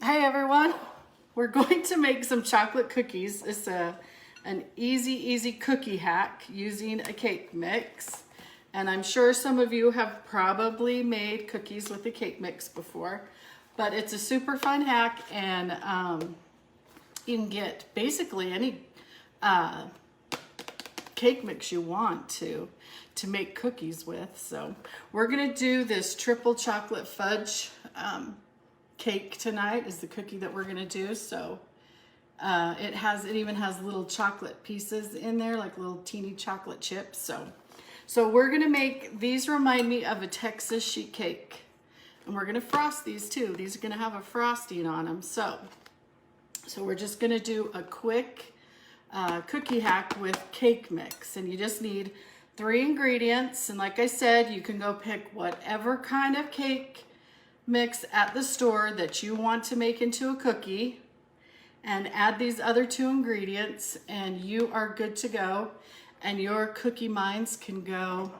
Hi everyone, we're going to make some chocolate cookies. It's an easy cookie hack using a cake mix. And I'm sure some of you have probably made cookies with the cake mix before, but it's a super fun hack, and you can get basically any cake mix you want to make cookies with. So we're gonna do this triple chocolate fudge cake tonight is the cookie that we're gonna do. So it even has little chocolate pieces in there, like little teeny chocolate chips. So we're gonna make these, remind me of a Texas sheet cake, and we're gonna frost these too. These are gonna have a frosting on them. So we're just gonna do a quick cookie hack with cake mix, and you just need 3 ingredients. And like I said, you can go pick whatever kind of cake mix at the store that you want to make into a cookie and add these other 2 ingredients, and you are good to go, and your cookie minds can go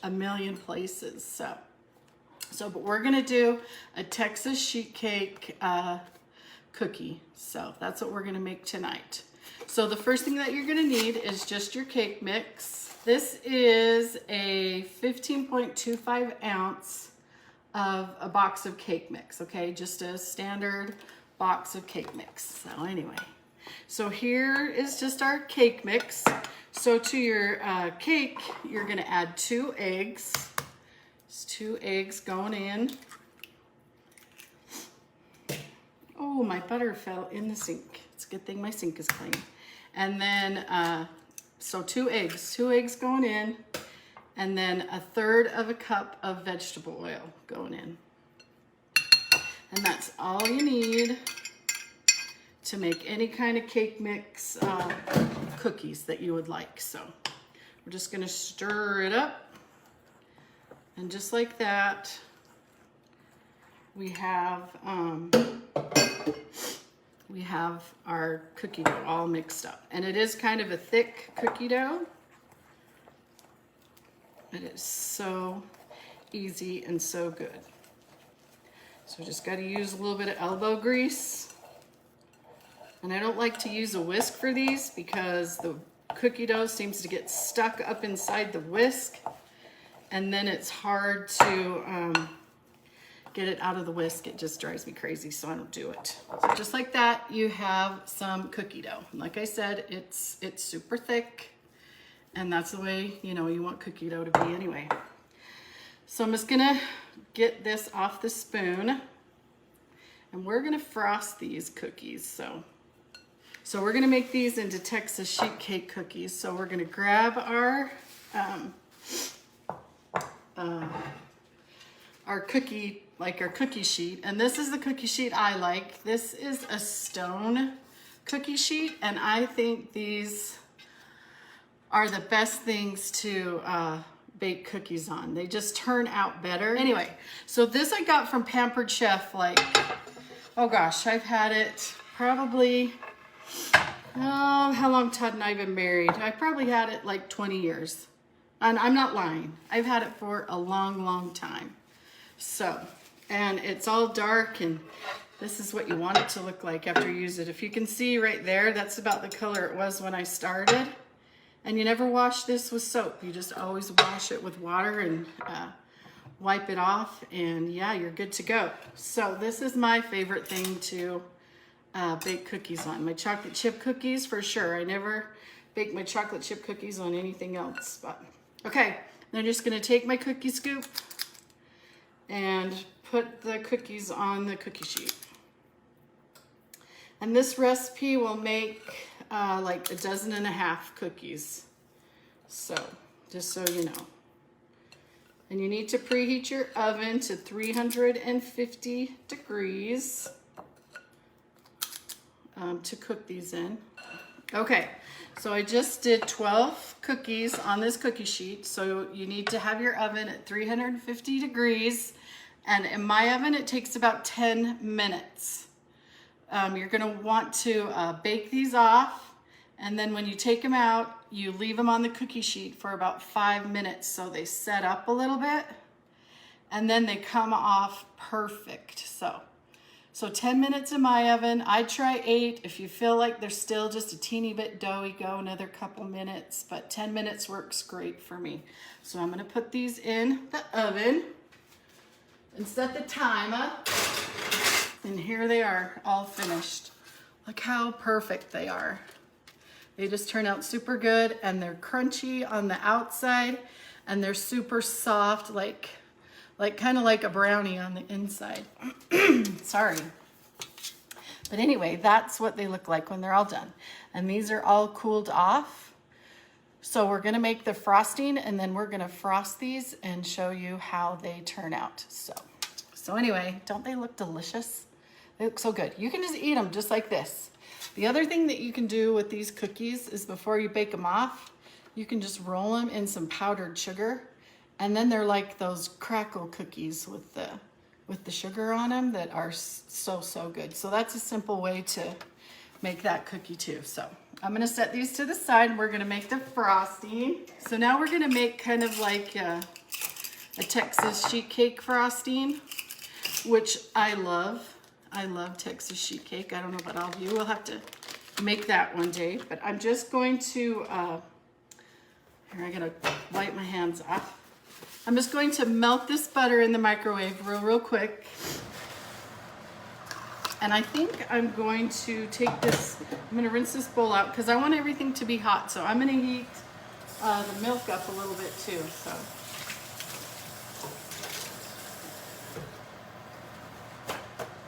a million places. But we're gonna do a Texas sheet cake cookie. So that's what we're gonna make tonight. So the first thing that you're gonna need is just your cake mix. This is a 15.25 ounce of a box of cake mix, okay? Just a standard box of cake mix. So anyway, so here is just our cake mix. So to your cake, you're gonna add 2 eggs. It's 2 eggs going in. Oh, my butter fell in the sink. It's a good thing my sink is clean. And then, so 2 eggs going in, and then 1/3 of a cup of vegetable oil going in. And that's all you need to make any kind of cake mix cookies that you would like. So we're just gonna stir it up, and just like that, we have our cookie dough all mixed up. And it is kind of a thick cookie dough. It is so easy and so good. So just got to use a little bit of elbow grease. And I don't like to use a whisk for these because the cookie dough seems to get stuck up inside the whisk, and then it's hard to get it out of the whisk. It just drives me crazy, so I don't do it. So just like that, you have some cookie dough. And like I said, it's super thick, and that's the way, you know, you want cookie dough to be anyway. So I'm just gonna get this off the spoon, and we're gonna frost these cookies. So we're gonna make these into Texas sheet cake cookies. So we're gonna grab our cookie sheet, and this is the cookie sheet I like. This is a stone cookie sheet, and I think these are the best things to bake cookies on. They just turn out better. Anyway, so this I got from Pampered Chef, like, oh gosh, I've had it probably, oh, how long Todd and I have been married? I probably had it like 20 years. And I'm not lying. I've had it for a long time. So, and it's all dark, and this is what you want it to look like after you use it. If you can see right there, that's about the color it was when I started. And you never wash this with soap. You just always wash it with water and wipe it off, and yeah, you're good to go. So this is my favorite thing to bake cookies on. My chocolate chip cookies, for sure. I never bake my chocolate chip cookies on anything else. But okay, then I'm just gonna take my cookie scoop and put the cookies on the cookie sheet. And this recipe will make like 1.5 dozen cookies. So, just so you know. And you need to preheat your oven to 350 degrees to cook these in. Okay, so I just did 12 cookies on this cookie sheet. So you need to have your oven at 350 degrees. And in my oven, it takes about 10 minutes. You're gonna want to bake these off, and then when you take them out, you leave them on the cookie sheet for about 5 minutes so they set up a little bit, and then they come off perfect. So 10 minutes in my oven. I'd try 8. If you feel like they're still just a teeny bit doughy, go another couple minutes, but 10 minutes works great for me. So I'm gonna put these in the oven and set the timer. And here they are, all finished. Look how perfect they are. They just turn out super good, and they're crunchy on the outside, and they're super soft, like kind of like a brownie on the inside. Sorry. But anyway, that's what they look like when they're all done. And these are all cooled off. So we're gonna make the frosting, and then we're gonna frost these and show you how they turn out. So anyway, don't they look delicious? They look so good. You can just eat them just like this. The other thing that you can do with these cookies is before you bake them off, you can just roll them in some powdered sugar, and then they're like those crackle cookies with the sugar on them that are so good. So that's a simple way to make that cookie too. So I'm gonna set these to the side, and we're gonna make the frosting. So now we're gonna make kind of like a Texas sheet cake frosting, which I love. I love Texas sheet cake. I don't know about all of you. We'll have to make that one day, but I'm just going to, here, I gotta wipe my hands off. I'm just going to melt this butter in the microwave real quick. And I think I'm going to take this, I'm gonna rinse this bowl out because I want everything to be hot. So I'm gonna heat the milk up a little bit too, so.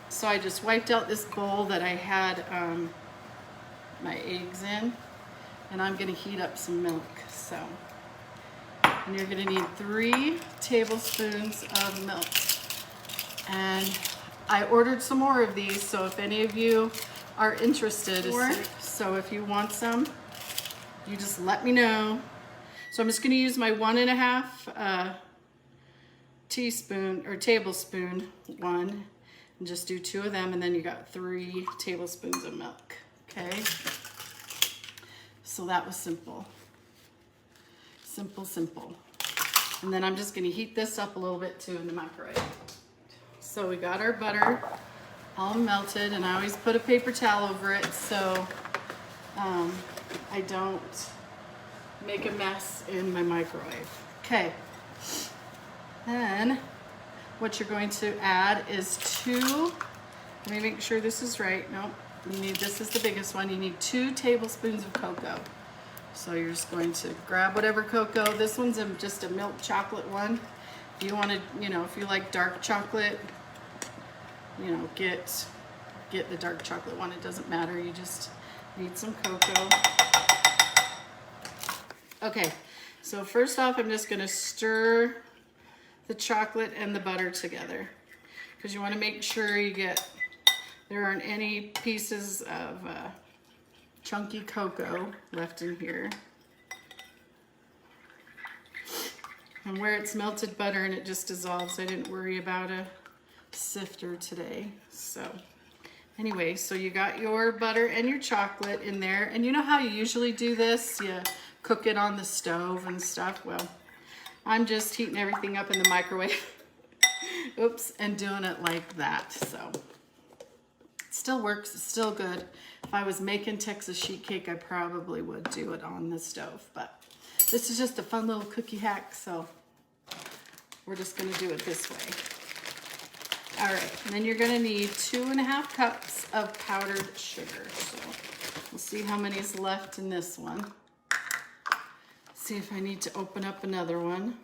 So I just wiped out this bowl that I had my eggs in, and I'm gonna heat up some milk. So, and you're gonna need 3 tablespoons of milk. And I ordered some more of these, so if any of you are interested, so if you want some, you just let me know. So I'm just gonna use my 1.5 teaspoon or tablespoon one, and just do 2 of them, and then you got 3 tablespoons of milk, okay? So that was simple. Simple. And then I'm just gonna heat this up a little bit too in the microwave. So we got our butter all melted, and I always put a paper towel over it so I don't make a mess in my microwave. Okay, then what you're going to add is 2, let me make sure this is right. Nope, you need, this is the biggest one. You need 2 tablespoons of cocoa. So you're just going to grab whatever cocoa. This one's just a milk chocolate one. If you want to, if you like dark chocolate, get the dark chocolate one. It doesn't matter. You just need some cocoa. Okay, so first off, I'm just going to stir the chocolate and the butter together, because you want to make sure there aren't any pieces of chunky cocoa left in here. And where it's melted butter and it just dissolves, I didn't worry about a sifter today. So anyway, so you got your butter and your chocolate in there, and you know how you usually do this? You cook it on the stove and stuff. Well, I'm just heating everything up in the microwave. Oops, and doing it like that. So it still works, it's still good. If I was making Texas sheet cake, I probably would do it on the stove, but this is just a fun little cookie hack, so we're just gonna do it this way. All right, and then you're gonna need 2.5 cups of powdered sugar. So we'll see how many is left in this one. See if I need to open up another one.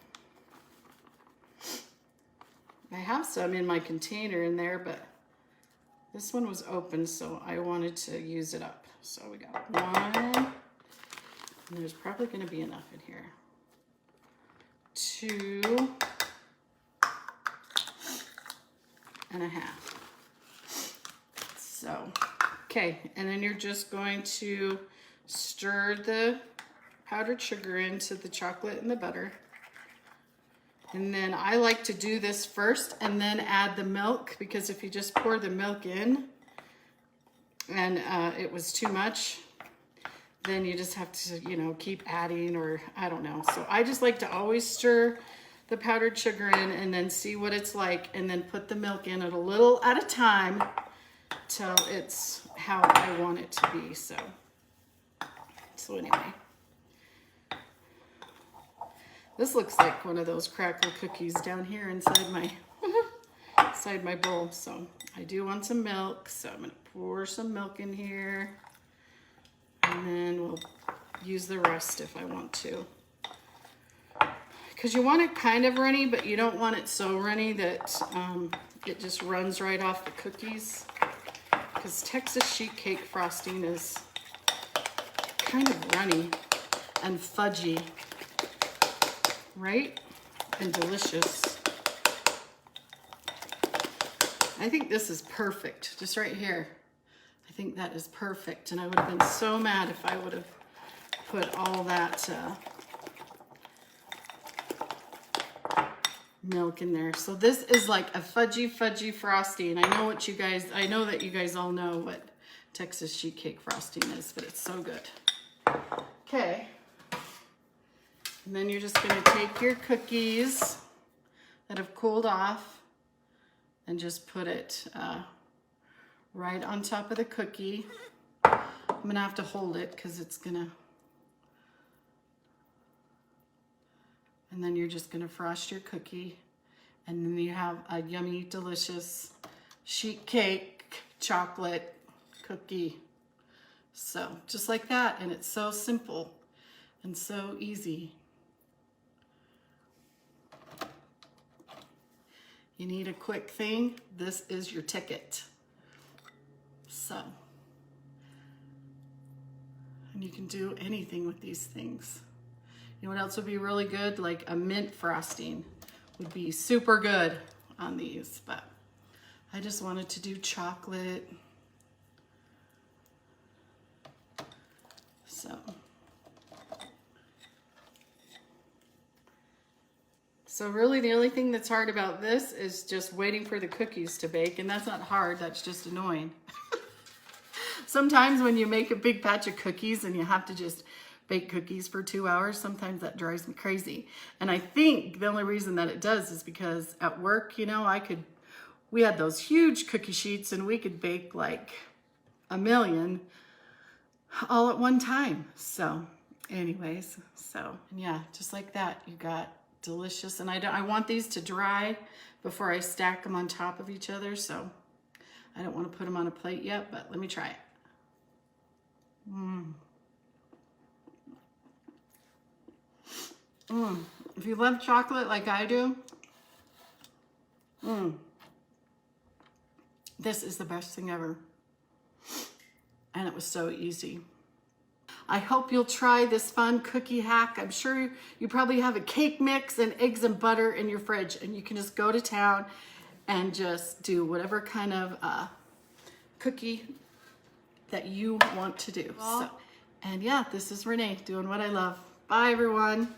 I have some in my container in there, but this one was open, so I wanted to use it up. So we got 1, and there's probably gonna be enough in here. 2.5. So, okay, and then you're just going to stir the powdered sugar into the chocolate and the butter. And then I like to do this first and then add the milk, because if you just pour the milk in and it was too much, then you just have to, keep adding, or I don't know. So I just like to always stir the powdered sugar in and then see what it's like, and then put the milk in a little at a time, till it's how I want it to be. So anyway, this looks like one of those cracker cookies down here inside my bowl. So I do want some milk, so I'm gonna pour some milk in here, and then we'll use the rest if I want to. Because you want it kind of runny, but you don't want it so runny that it just runs right off the cookies. Because Texas sheet cake frosting is kind of runny and fudgy, right? And delicious. I think this is perfect, just right here. I think that is perfect, and I would have been so mad if I would have put all that milk in there. So this is like a fudgy frosty, and I know that you guys all know what Texas sheet cake frosting is, but it's so good. Okay, and then you're just going to take your cookies that have cooled off and just put it right on top of the cookie. I'm going to have to hold it because it's going to... And then you're just going to frost your cookie, and then you have a yummy, delicious sheet cake chocolate cookie. So just like that, and it's so simple and so easy. You need a quick thing, this is your ticket. So, and you can do anything with these things. You know what else would be really good? Like a mint frosting would be super good on these, but I just wanted to do chocolate. So really the only thing that's hard about this is just waiting for the cookies to bake, and that's not hard, that's just annoying. Sometimes when you make a big batch of cookies and you have to just bake cookies for 2 hours, sometimes that drives me crazy. And I think the only reason that it does is because at work, you know, we had those huge cookie sheets and we could bake like 1 million all at one time. So anyways, yeah, just like that, you got delicious. And I want these to dry before I stack them on top of each other, so I don't want to put them on a plate yet, but let me try it. If you love chocolate like I do, this is the best thing ever. And it was so easy. I hope you'll try this fun cookie hack. I'm sure you probably have a cake mix and eggs and butter in your fridge, and you can just go to town and just do whatever kind of cookie that you want to do. So, and yeah, this is Renee doing what I love. Bye, everyone.